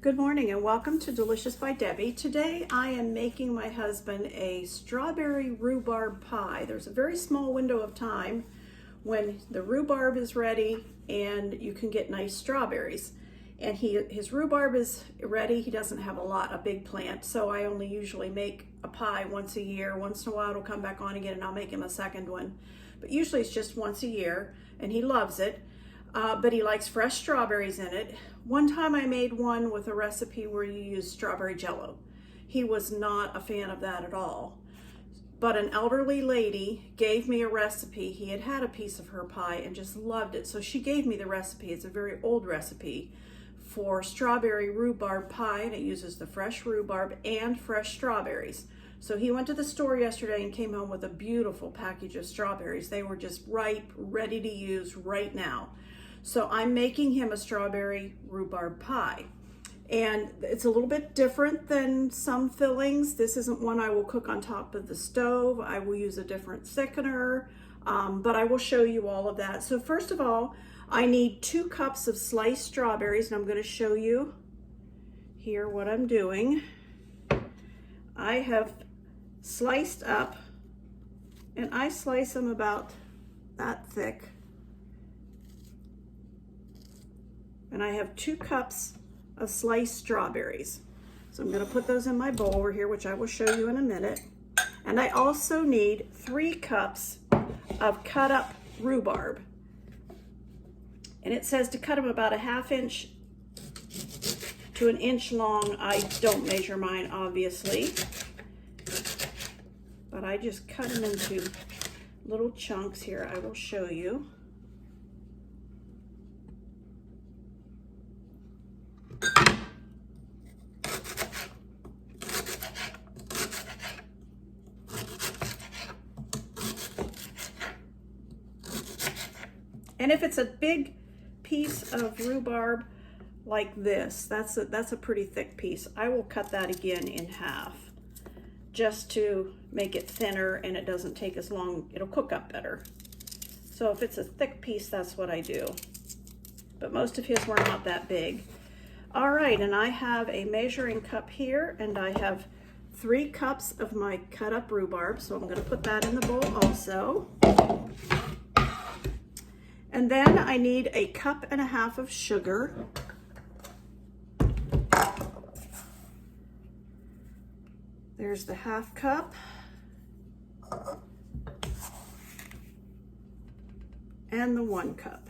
Good morning and welcome to Delicious by Debbie. Today I am making my husband a strawberry rhubarb pie. There's a very small window of time when the rhubarb is ready and you can get nice strawberries. And his rhubarb is ready. He doesn't have a big plant, so I only usually make a pie once a year. Once in a while it'll come back on again and I'll make him a second one. But usually it's just once a year and he loves it. But he likes fresh strawberries in it. One time I made one with a recipe where you use strawberry jello. He was not a fan of that at all. But an elderly lady gave me a recipe. He had had a piece of her pie and just loved it. So she gave me the recipe. It's a very old recipe for strawberry rhubarb pie, and it uses the fresh rhubarb and fresh strawberries. So he went to the store yesterday and came home with a beautiful package of strawberries. They were just ripe, ready to use right now. So I'm making him a strawberry rhubarb pie. And it's a little bit different than some fillings. This isn't one I will cook on top of the stove. I will use a different thickener, but I will show you all of that. So first of all, I need 2 cups of sliced strawberries, and I'm going to show you here what I'm doing. I have sliced up, and I slice them about that thick. And I have 2 cups of sliced strawberries. So I'm going to put those in my bowl over here, which I will show you in a minute. And I also need 3 cups of cut up rhubarb. And it says to cut them about a 1/2 inch to 1 inch long. I don't measure mine, obviously, but I just cut them into little chunks here. I will show you. And if it's a big piece of rhubarb like this, that's a pretty thick piece, I will cut that again in half just to make it thinner and it doesn't take as long, it'll cook up better. So if it's a thick piece, that's what I do. But most of his were not that big. All right, and I have a measuring cup here, and I have 3 cups of my cut up rhubarb, so I'm going to put that in the bowl also. And then I need a 1.5 cups of sugar. There's the 1/2 cup. And the 1 cup.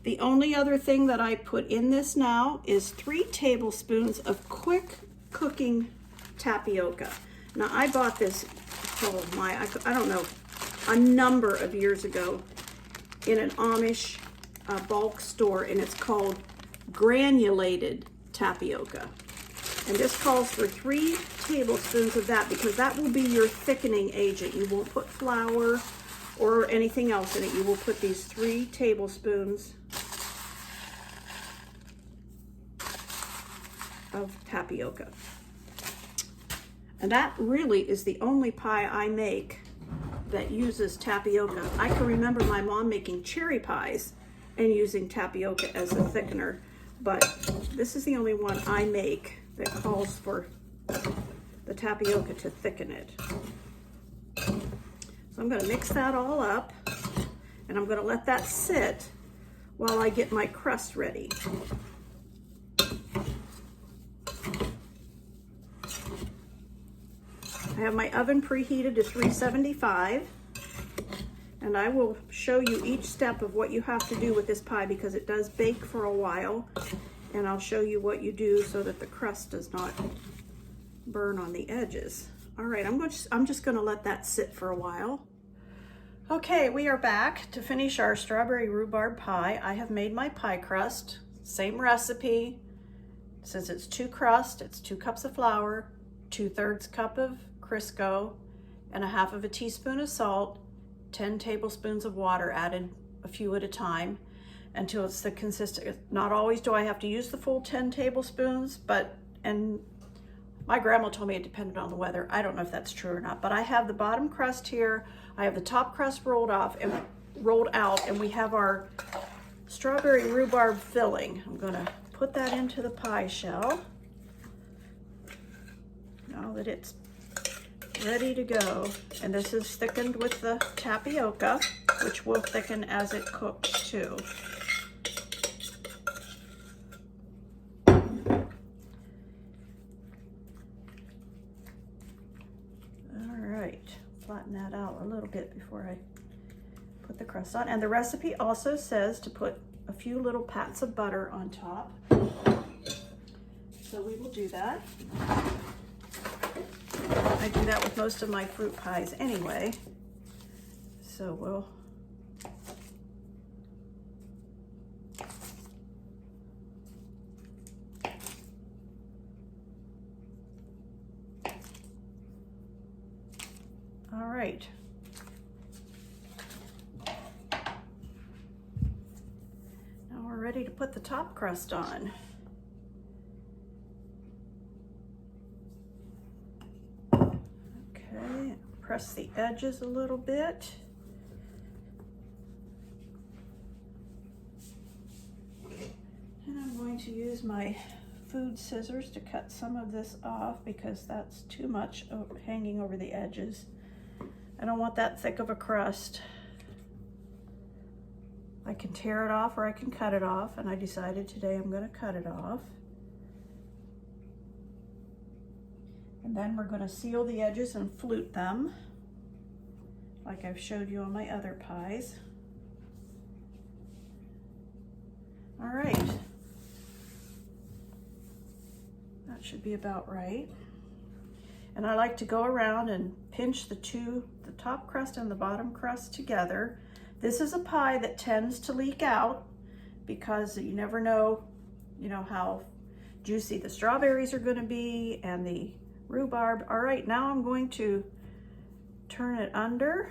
The only other thing that I put in this now is 3 tablespoons of quick cooking tapioca. Now I bought this, I don't know, a number of years ago in an Amish bulk store, and it's called granulated tapioca. And this calls for 3 tablespoons of that because that will be your thickening agent. You won't put flour or anything else in it. You will put these 3 tablespoons of tapioca. And that really is the only pie I make that uses tapioca. I can remember my mom making cherry pies and using tapioca as a thickener, but this is the only one I make that calls for the tapioca to thicken it. So I'm going to mix that all up, and I'm going to let that sit while I get my crust ready. I have my oven preheated to 375, and I will show you each step of what you have to do with this pie because it does bake for a while, and I'll show you what you do so that the crust does not burn on the edges. All right, I'm just going to let that sit for a while. Okay, we are back to finish our strawberry rhubarb pie. I have made my pie crust, same recipe. Since it's 2 crust, it's 2 cups of flour, 2/3 cup of Crisco, and 1/2 teaspoon of salt, 10 tablespoons of water added a few at a time until it's the consistent. Not always do I have to use the full 10 tablespoons, and my grandma told me it depended on the weather. I don't know if that's true or not, but I have the bottom crust here. I have the top crust rolled out, and we have our strawberry rhubarb filling. I'm gonna put that into the pie shell. Now that it's ready to go. And this is thickened with the tapioca, which will thicken as it cooks too. Flatten that out a little bit before I put the crust on. And the recipe also says to put a few little pats of butter on top. So we will do that. I do that with most of my fruit pies anyway. So we'll all right. Now we're ready to put the top crust on. Okay, press the edges a little bit. And I'm going to use my food scissors to cut some of this off because that's too much hanging over the edges. I don't want that thick of a crust. I can tear it off or I can cut it off, and I decided today I'm going to cut it off. And then we're going to seal the edges and flute them, like I've showed you on my other pies. All right. That should be about right. And I like to go around and pinch the top crust and the bottom crust together. This is a pie that tends to leak out because you never know, how juicy the strawberries are going to be and the rhubarb. All right, now I'm going to turn it under.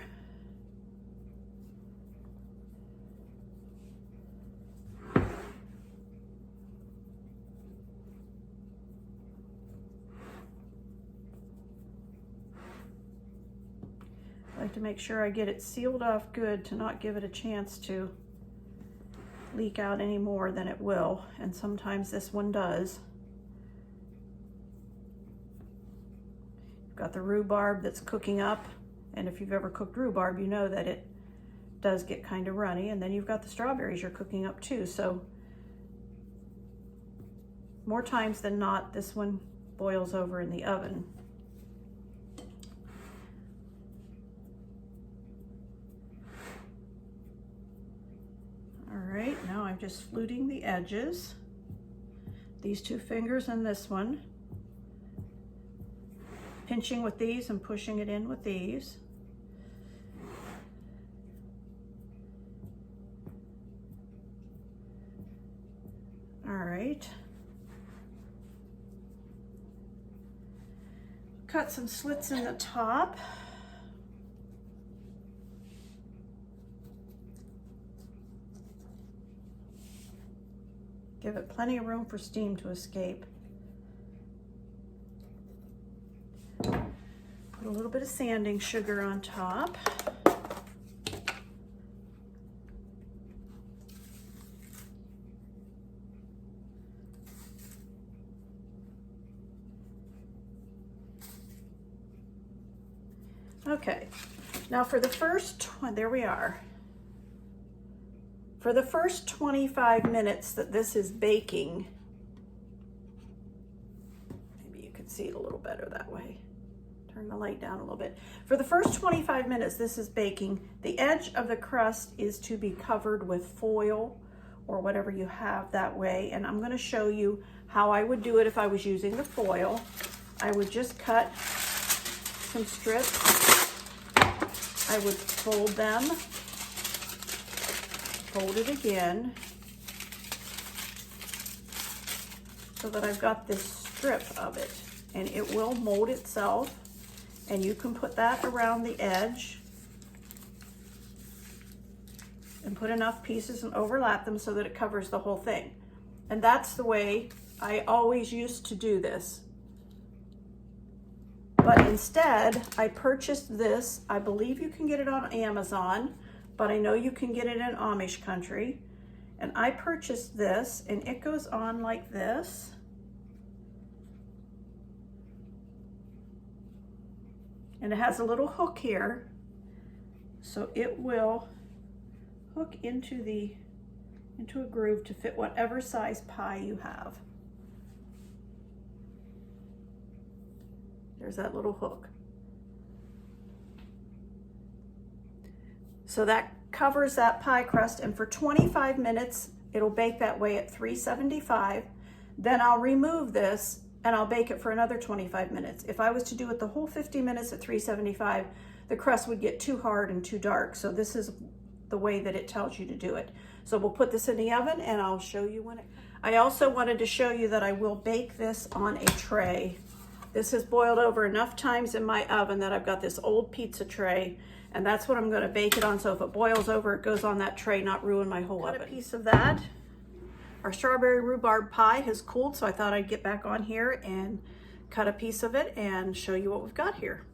I like to make sure I get it sealed off good to not give it a chance to leak out any more than it will, and sometimes this one does. You've got the rhubarb that's cooking up, and if you've ever cooked rhubarb, you know that it does get kind of runny, and then you've got the strawberries you're cooking up too, so more times than not, this one boils over in the oven. All right, now I'm just fluting the edges, these two fingers and this one, pinching with these and pushing it in with these. All right. Cut some slits in the top. Give it plenty of room for steam to escape. Put a little bit of sanding sugar on top. Okay, now for the first, there we are. For the first 25 minutes that this is baking, maybe you can see it a little better that way. Turn the light down a little bit. For the first 25 minutes this is baking, the edge of the crust is to be covered with foil or whatever you have that way. And I'm going to show you how I would do it if I was using the foil. I would just cut some strips. I would fold them, fold it again, so that I've got this strip of it, and it will mold itself, and you can put that around the edge and put enough pieces and overlap them so that it covers the whole thing. And that's the way I always used to do this. But instead, I purchased this. I believe you can get it on Amazon, but I know you can get it in Amish country. And I purchased this, and it goes on like this. And it has a little hook here, so it will hook into a groove to fit whatever size pie you have. There's that little hook. So that covers that pie crust, and for 25 minutes, it'll bake that way at 375. Then I'll remove this and I'll bake it for another 25 minutes. If I was to do it the whole 50 minutes at 375, the crust would get too hard and too dark. So this is the way that it tells you to do it. So we'll put this in the oven and I'll show you when I also wanted to show you that I will bake this on a tray. This has boiled over enough times in my oven that I've got this old pizza tray, and that's what I'm going to bake it on. So if it boils over, it goes on that tray, not ruin my whole oven. Cut a piece of that. Our strawberry rhubarb pie has cooled, so I thought I'd get back on here and cut a piece of it and show you what we've got here.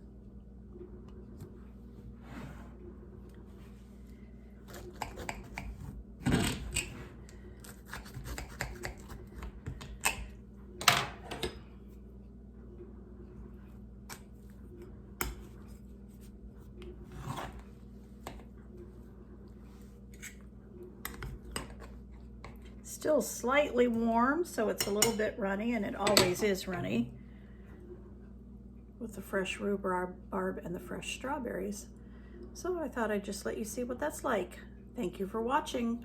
Still slightly warm, so it's a little bit runny, and it always is runny with the fresh rhubarb and the fresh strawberries. So I thought I'd just let you see what that's like. Thank you for watching.